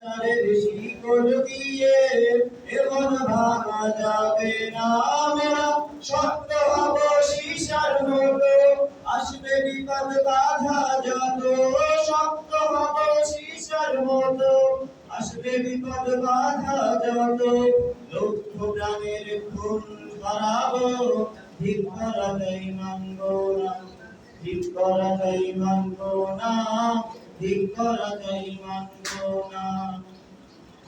তারের শিকল দিয়ে এমন ভাঙা যাবে না, আমরা শক্ত হব সীসার মতো, আসবে বিপদ বাধা যত, শক্ত হব সীসার মতো, আসবে বিপদ বাধা যত, লক্ষ প্রাণের খুন ধরাবো, ঠিক করা যাই মানব না, ঠিক করা যাই মানব না, ঠিক করা যাই মানব না।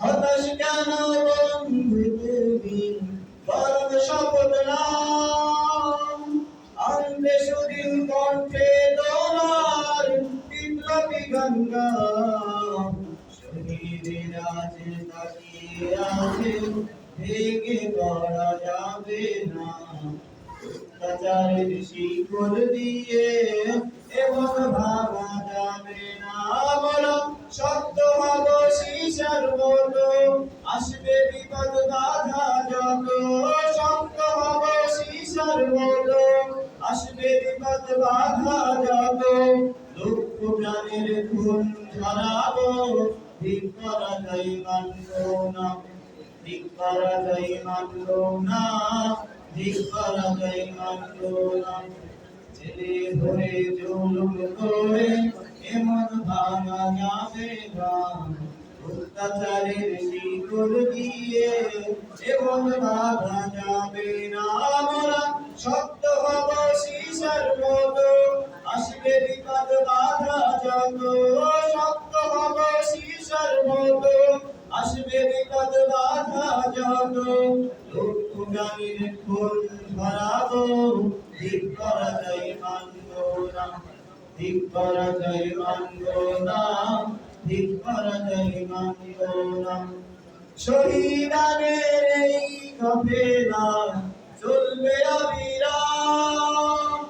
হতাশ কেন বন্ধু তুমি, বরং শপথ নাও, আনবে সুদিন কণ্ঠে তোমার বিপ্লবী গঙ্গা, শহীদের আজ তাকিয়ে আছে, ভেঙে পড়া যাবে না, অত্যাচারের শিকল দিয়ে এমন ভাঙা যাবে না, বলো শক্ত হব সীসার মতো, আসবে বিপদ বাধা যত, শক্ত হব সীসার মতো, আসবে বিপদ বাধা যত, দুঃখ প্রাণের খুন ঝরাবো, ঠিক করা যাই মানব না, ঠিক করা যাই মানব না, ঠিক করা যাই মানব না। ছেলে ধরে জুলুম করে এমন ভাঙা যাবে না, অত্যাচারের শিকল দিয়ে এমন ভাঙা যাবে না, আমরা শক্ত হব সীসার মতো, আসবে বিপদ বাধা যত, শক্ত হব সীসার মতো, আসবে বিপদ বাধা যত, লক্ষ প্রাণীর খুন ধরাবো, ঠিক করা যাই মানব না, ঠিক করা যাই মানব না, ঠিক করা যাই মানব না। শহীদানের এই কাফেলা চলবে অবিরাম,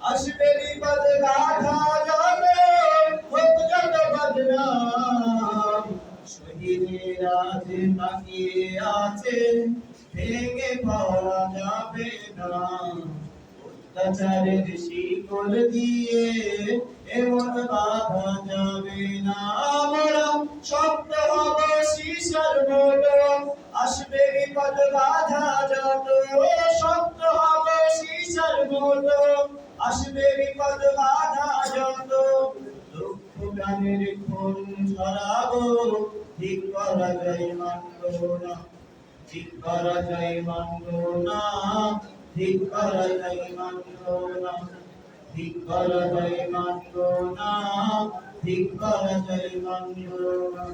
আসবে বিপদ বাধা যত, হোক যত বদনাম, শহীদের আজ তাকিয়ে আছে, ভেঙে পড়া যাবে না, অত্যাচারের শিকল দিয়ে এমন বাধা যাবে না, আমরা শক্ত হব সীসার মতো, আসবে বিপদ বাধা যত, শক্ত হব সীসার মতো, আসবে বিপদ বাধা যত, দুঃখ প্রাণের খুন ঝরাবো, ঠিক করা যাই মানব না, ঠিক করা যাই মানব না, ঠিক করা যাই মানব না, ঠিক করা যাই মানব না, ঠিক করা যাই মানব না।